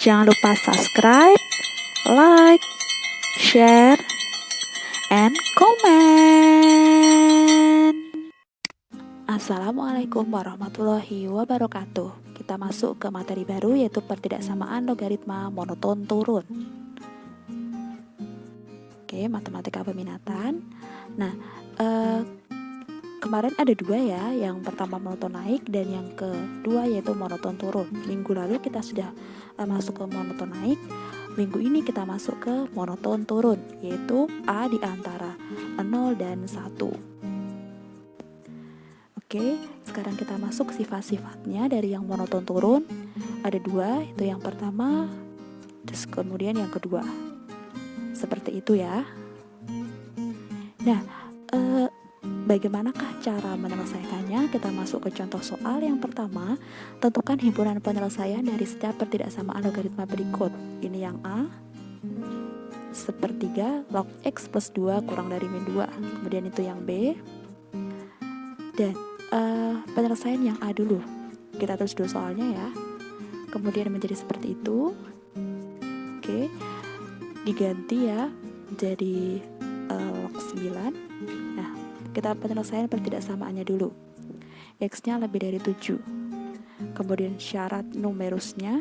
Jangan lupa subscribe, like, share, and comment. Assalamualaikum warahmatullahi wabarakatuh. Kita masuk ke materi baru, yaitu pertidaksamaan logaritma monoton turun. Oke, matematika peminatan. Nah, kemarin ada dua ya, yang pertama monoton naik dan yang kedua yaitu monoton turun. Minggu lalu kita sudah masuk ke monoton naik, minggu ini kita masuk ke monoton turun, yaitu A di antara 0 dan 1. Oke, sekarang kita masuk sifat-sifatnya dari yang monoton turun. Ada dua, itu yang pertama, terus kemudian yang kedua. Seperti itu ya. Nah, bagaimanakah cara menyelesaikannya? Kita masuk ke contoh soal yang pertama. Tentukan himpunan penyelesaian dari setiap pertidaksamaan logaritma berikut. Ini yang A, sepertiga log X plus 2 kurang dari min 2. Kemudian itu yang B. Dan penyelesaian yang A dulu. Kita tulis dulu soalnya ya. Kemudian menjadi seperti itu. Oke, diganti ya jadi log 9. Nah, kita penyelesaian pertidaksamaannya dulu. X-nya lebih dari 7. Kemudian syarat numerusnya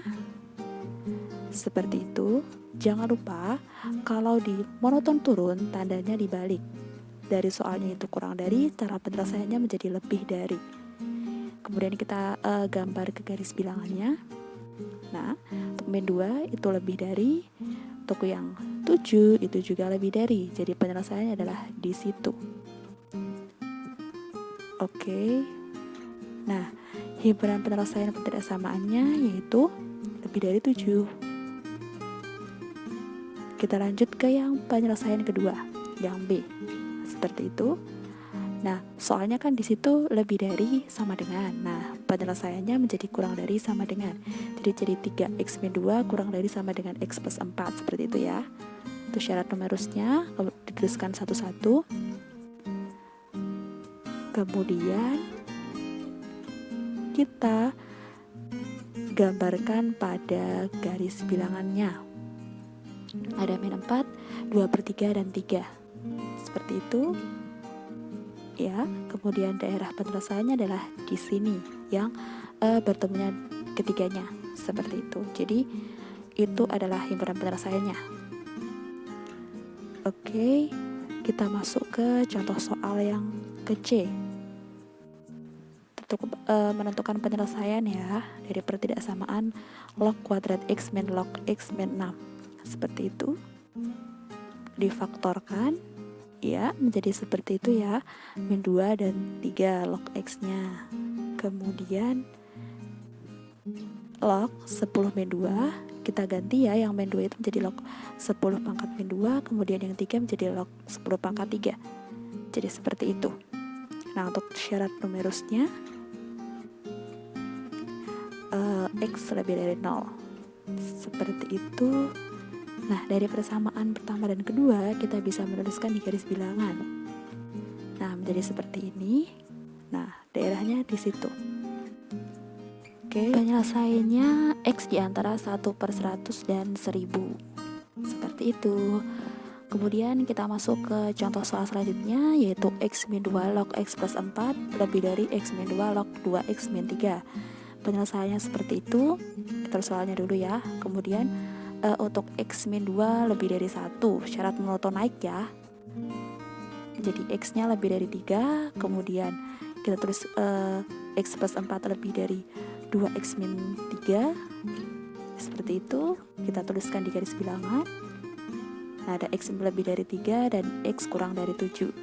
seperti itu. Jangan lupa kalau di monoton turun tandanya dibalik. Dari soalnya itu kurang dari, cara penyelesaiannya menjadi lebih dari. Kemudian kita gambar ke garis bilangannya. Nah, untuk min 2 itu lebih dari, untuk yang 7 itu juga lebih dari. Jadi penyelesaiannya adalah di situ. Oke. Nah, himpunan penyelesaian pertidaksamaannya yaitu lebih dari 7. Kita lanjut ke yang penyelesaian kedua, yang B. Seperti itu. Nah, soalnya kan di situ lebih dari sama dengan. Nah, penyelesaiannya menjadi kurang dari sama dengan. Jadi 3x min 2 kurang dari sama dengan x plus 4. Seperti itu ya. Itu syarat numerusnya, dituliskan satu-satu. Kemudian kita gambarkan pada garis bilangannya. Ada min 4, 2/3 dan 3. Seperti itu. Ya, kemudian daerah penyelesaiannya adalah di sini yang bertemunya ketiganya, seperti itu. Jadi itu adalah himpunan penyelesaiannya. Oke, kita masuk ke contoh soal yang ke C. Untuk menentukan penyelesaian ya dari pertidaksamaan log kuadrat x min log x min 6. Seperti itu. Difaktorkan ya menjadi seperti itu ya, min 2 dan 3 log x-nya. Kemudian log 10 min 2 kita ganti ya, yang min 2 itu menjadi log 10 pangkat min 2, kemudian yang 3 menjadi log 10 pangkat 3. Jadi seperti itu. Nah, untuk syarat numerusnya x lebih dari 0. Seperti itu. Nah, dari persamaan pertama dan kedua kita bisa menuliskan di garis bilangan. Nah, menjadi seperti ini. Nah, daerahnya di situ. Oke, penyelesaiannya x di antara 1/100 dan 1000. Seperti itu. Kemudian kita masuk ke contoh soal selanjutnya, yaitu x min 2 log x plus 4 lebih dari x min 2 log 2x min 3. Penyelesaiannya seperti itu. Kita tulis soalnya dulu ya. Kemudian untuk x min 2 lebih dari 1, syarat monoton naik ya. Jadi x-nya lebih dari 3, kemudian kita tulis x plus 4 lebih dari 2x min 3. Seperti itu, kita tuliskan di garis bilangan. Nah, ada x lebih dari 3 dan x kurang dari 7.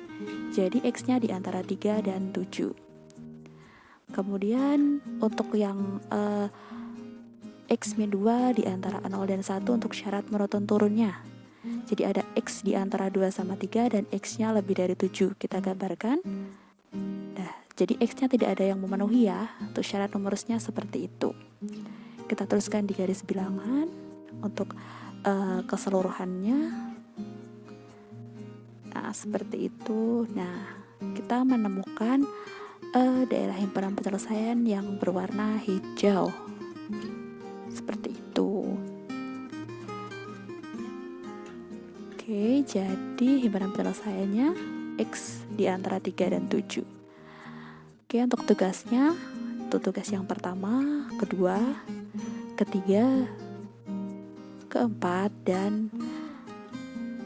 Jadi x-nya di antara 3 dan 7. Kemudian untuk yang x min 2 di antara 0 dan 1 untuk syarat monoton turunnya. Jadi ada x di antara 2 sama 3 dan x-nya lebih dari 7. Kita gambarkan. Nah, jadi x-nya tidak ada yang memenuhi ya. Untuk syarat numerusnya seperti itu. Kita tuliskan di garis bilangan untuk keseluruhannya. Nah, seperti itu. Nah, kita menemukan daerah himpunan penyelesaian yang berwarna hijau. Seperti itu. jadi himpunan penyelesaiannya X di antara 3 dan 7. Oke, untuk tugasnya, itu tugas yang pertama, kedua, ketiga, keempat, dan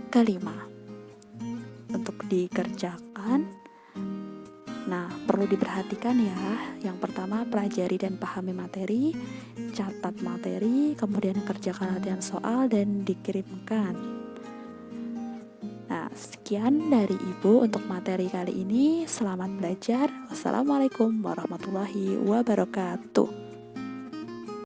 kelima. Untuk dikerjakan, nah perlu diperhatikan ya. Yang pertama, pelajari dan pahami materi, catat materi, kemudian kerjakan latihan soal dan dikirimkan. Nah, sekian dari Ibu untuk materi kali ini. Selamat belajar. Wassalamualaikum warahmatullahi wabarakatuh.